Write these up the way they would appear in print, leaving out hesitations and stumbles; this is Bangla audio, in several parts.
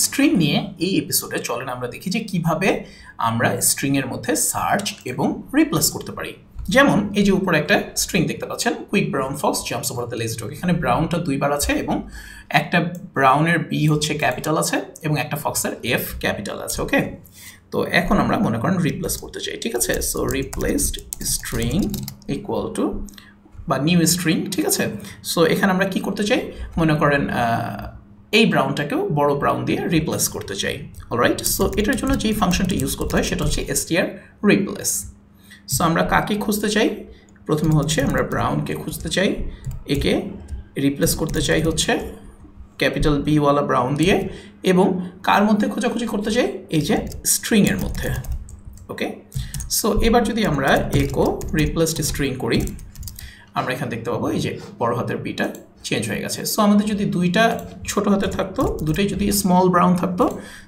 স্ট্রিং নিয়ে এই এপিসোডে চলেন আমরা দেখি যে কিভাবে আমরা স্ট্রিং এর মধ্যে সার্চ এবং রিপ্লেস করতে পারি। যেমন এই যে উপরে একটা স্ট্রিং দেখতে পাচ্ছেন, quick brown Fox jumps over the lazy dog. এখানে ব্রাউনটা দুইবার আছে এবং একটা ব্রাউনের বি হচ্ছে ক্যাপিটাল আছে এবং একটা ফক্সের এফ ক্যাপিটাল আছে। ওকে, তো এখন আমরা মনে করেন রিপ্লেস করতে চাই, ঠিক আছে। So replaced string equal to বা নিউ স্ট্রিং, ঠিক আছে। সো এখানে আমরা কি করতে চাই, মনে করেন এই ব্রাউনটাকেও বড় ব্রাউন দিয়ে রিপ্লেস করতে চাই। অলরাইট, সো এটার জন্য যেই ফাংশনটা ইউজ করতে হয় সেটা হচ্ছে str রিপ্লেস। সো আমরা কাকে খুঁজতে চাই, প্রথমে হচ্ছে আমরা ব্রাউনকে খুঁজতে চাই, একে রিপ্লেস করতে চাই হচ্ছে ক্যাপিটাল বি ওয়ালা ব্রাউন দিয়ে, এবং কার মধ্যে খোঁজাখুঁজি করতে চাই, এই যে স্ট্রিংয়ের মধ্যে। ওকে, সো এবার যদি আমরা একো রিপ্লেসড স্ট্রিং করি, আমরা এখানে দেখতে পাবো এই যে বড় হাতের বিটা চেঞ্জ হয়ে গেছে। সো আমাদের যদি দুইটা ছোট হাতের থাকতো, দুটাই যদি স্মল ব্রাউন থাকতো,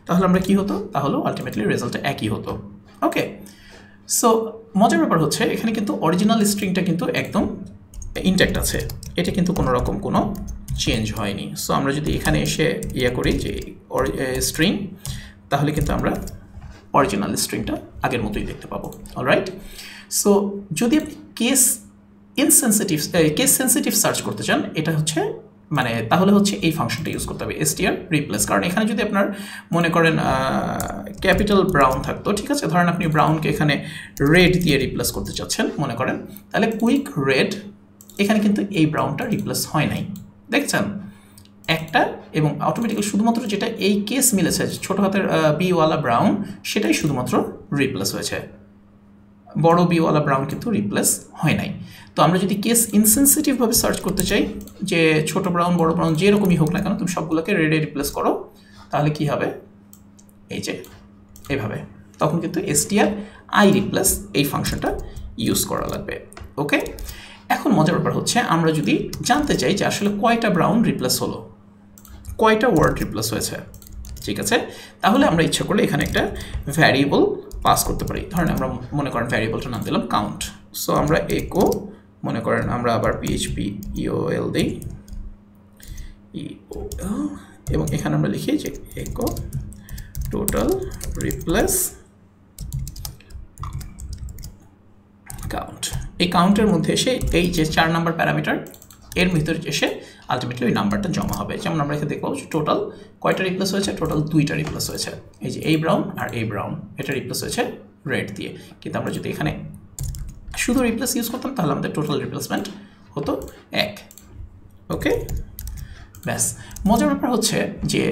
তাহলে আমরা কি হতো, তাহলে আলটিমেটলি রেজাল্টটা একই হতো। ওকে, সো মজার ব্যাপার হচ্ছে এখানে কিন্তু অরিজিনাল স্ট্রিংটা কিন্তু একদম ইনট্যাক্ট আছে, এটা কিন্তু কোনো রকম কোনো চেঞ্জ হয়নি। সো আমরা যদি এখানে এসে করি যে স্ট্রিং, তাহলে কিন্তু আমরা অরিজিনাল স্ট্রিংটা আগের মতোই দেখতে পাবো। অলরাইট, সো যদি আপনি কেস সেন্সিটিভ সার্চ করতে চান, এটা হচ্ছে মানে তাহলে হচ্ছে এই ফাংশনটা ইউজ করতে হবে str রিপ্লেস। কারণ এখানে যদি আপনার মনে করেন ক্যাপিটাল ব্রাউন থাকতো, ঠিক আছে, ধরেন আপনি ব্রাউনকে এখানে রেড দিয়ে রিপ্লেস করতে চাচ্ছেন মনে করেন, তাহলে কুইক রেড, এখানে কিন্তু এই ব্রাউনটা রিপ্লেস হয় নাই, দেখছেন একটা, এবং অটোমেটিক্যালি শুধুমাত্র যেটা এই কেস মিলেছে ছোট হাতের বিওয়ালা ব্রাউন, সেটাই শুধুমাত্র রিপ্লেস হয়েছে, বড় বিওয়ালা ব্রাউন কিন্তু রিপ্লেস হয় নাই। তো আমরা যদি কেস ইনসেন্সিটিভভাবে সার্চ করতে চাই যে ছোট ব্রাউন বড় ব্রাউন যেরকমই হোক না কেন তুমি সবগুলোকে রেডে রিপ্লেস করো, তাহলে কি হবে, এই যে এভাবে, তখন কিন্তু str রিপ্লেস এই ফাংশনটা ইউজ করা লাগবে। ওকে, এখন মজার ব্যাপার হচ্ছে আমরা যদি জানতে চাই যে আসলে কয়টা ব্রাউন রিপ্লেস হলো, কয়টা ওয়ার্ড রিপ্লেস হয়েছে, ঠিক আছে, তাহলে আমরা ইচ্ছা করলে এখানে একটা ভ্যারিয়েবল পাস করতে পারি। ধরেন আমরা মনে করেন ভ্যারিয়েবলটার নাম দিলাম কাউন্ট। সো আমরা একো মনে করেন আমরা আবার php eol দিই, এবং এখানে আমরা লিখি যে একো টোটাল রিপ্লেস কাউন্ট। এই কাউন্টের মধ্যে এসে এই যে 4 নাম্বার প্যারামিটার এর ভিতরে এসে আলটিমেটলি ওই নাম্বারটা জমা হবে। যেমন আমরা এখানে দেখবো টোটাল কয়টা রিপ্লেস হয়েছে, টোটাল 2টা রিপ্লেস হয়েছে, এই যে এই ব্রাউন আর এই ব্রাউন, এটা রিপ্লেস হয়েছে রেড দিয়ে। কিন্তু আমরা যদি এখানে শুধু রিপ্লেস ইউজ করতাম তাহলে আমাদের টোটাল রিপ্লেসমেন্ট হতো 1। ওকে, ব্যাস। মজার ব্যাপার হচ্ছে যে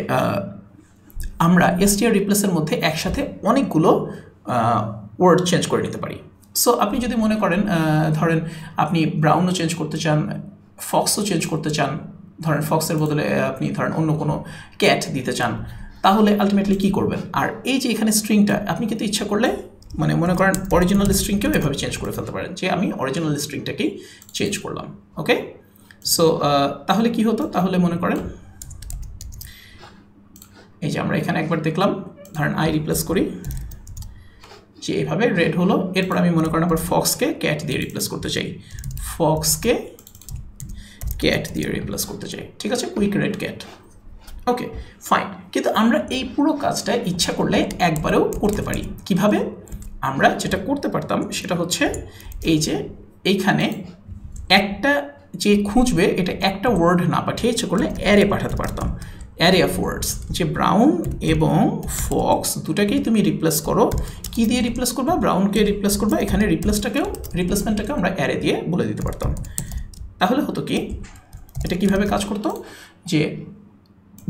আমরা str রিপ্লেসের মধ্যে একসাথে অনেকগুলো ওয়ার্ড চেঞ্জ করে নিতে পারি। সো আপনি যদি মনে করেন ধরেন আপনি ব্রাউনও চেঞ্জ করতে চান, ফক্সও চেঞ্জ করতে চান, ধরেন ফক্সের বদলে আপনি ধরেন অন্য কোনো ক্যাট দিতে চান, তাহলে আলটিমেটলি কী করবেন, আর এই যে এখানে স্ট্রিংটা আপনি কিন্তু ইচ্ছা করলে মানে মনে করেন অরিজিনাল স্ট্রিংকেও এভাবে চেঞ্জ করে ফেলতে পারেন যে আমি অরিজিনাল স্ট্রিংটাকেই চেঞ্জ করলাম। ওকে, সো তাহলে কি হতো, তাহলে মনে করেন এই যে আমরা এখানে একবার দেখলাম, ধরেন রিপ্লেস করি যে এভাবে রেড হলো, এরপর আমি মনে করেন আবার ফক্সকে ক্যাট দিয়ে রিপ্লেস করতে চাই, ফক্সকে ক্যাট দিয়ে রিপ্লেস করতে চাই, ঠিক আছে, কুইক রেড ক্যাট। ওকে, ফাইন। কিন্তু আমরা এই পুরো কাজটা ইচ্ছা করলে একবারেও করতে পারি। কিভাবে, আমরা যেটা করতে পারতাম সেটা হচ্ছে এই যে এইখানে একটা যে খুঁজবে এটা একটা ওয়ার্ড না পাঠিয়ে ইচ্ছা করলে অ্যারে পাঠাতে পারতাম, অ্যারে অফ ওয়ার্ডস, যে ব্রাউন এবং ফক্স দুটাকেই তুমি রিপ্লেস করো, কি দিয়ে রিপ্লেস করবা, ব্রাউনকে রিপ্লেস করবা, এখানে রিপ্লেসমেন্টটাকেও আমরা অ্যারে দিয়ে বলে দিতে পারতাম। তাহলে হতো কি, এটা কিভাবে কাজ করতো, যে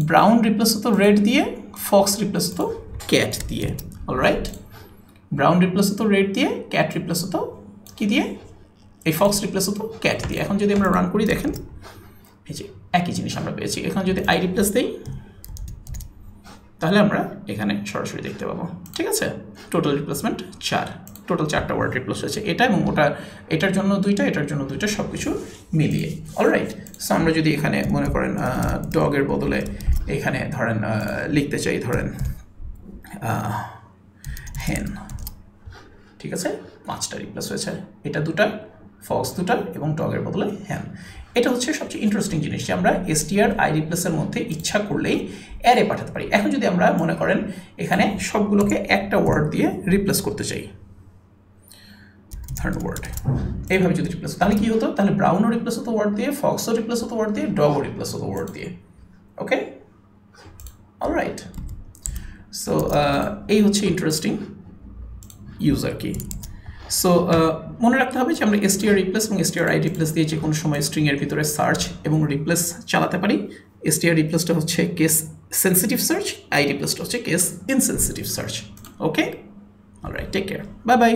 ব্রাউন রিপ্লেস হতো রেড দিয়ে, ফক্স রিপ্লেস হতো ক্যাট দিয়ে। অলরাইট, ব্রাউন রিপ্লেস হতো রেড দিয়ে, ক্যাট রিপ্লেস হতো কি দিয়ে, এই ফক্স রিপ্লেস হতো ক্যাট দিয়ে। এখন যদি আমরা রান করি দেখেন এই যে একই জিনিস আমরা পেয়েছি। এখন যদি রিপ্লেস দিই তাহলে আমরা এখানে সরাসরি দেখতে পাবো, ঠিক আছে, টোটাল রিপ্লেসমেন্ট 4, টোটাল 4টা ওয়ার্ড রিপ্লেস হয়েছে, এটা এবং ওটা, এটার জন্য 2টা, এটার জন্য 2টা, সব কিছু মিলিয়ে। অলরাইট, সো আমরা যদি এখানে মনে করেন ডগের বদলে এখানে ধরেন লিখতে চাই ধরেন হেন, ঠিক আছে, 5টা রিপ্লেস হয়েছে, এটা 2টা, ফক্স 2টা এবং ডগের বদলে হ্যান। এটা হচ্ছে সবচেয়ে ইন্টারেস্টিং জিনিস যে আমরা str i replace এর মধ্যে ইচ্ছা করলেই অ্যারে পাঠাতে পারি। এখন যদি আমরা মনে করেন এখানে সবগুলোকে একটা ওয়ার্ড দিয়ে রিপ্লেস করতে চাই, থার্ড ওয়ার্ড এইভাবে যদি রিপ্লেস, তাহলে কি হতো, তাহলে ব্রাউনও রিপ্লেস হতো ওয়ার্ড দিয়ে, ফক্সও রিপ্লেস হতো ওয়ার্ড দিয়ে, ডগও রিপ্লেস হতো ওয়ার্ড দিয়ে। ওকে, অলরাইট। সো এই হচ্ছে ইন্টারেস্টিং ইউজ আর কি। সো মনে রাখতে হবে যে আমরা str রিপ্লেস এবং str i রিপ্লেস দিয়ে যে কোনো সময় স্ট্রিংয়ের ভিতরে সার্চ এবং রিপ্লেস চালাতে পারি। str রিপ্লেসটা হচ্ছে কেস সেন্সিটিভ সার্চ, i রিপ্লেসটা হচ্ছে case insensitive search. Okay, alright, take care, bye by.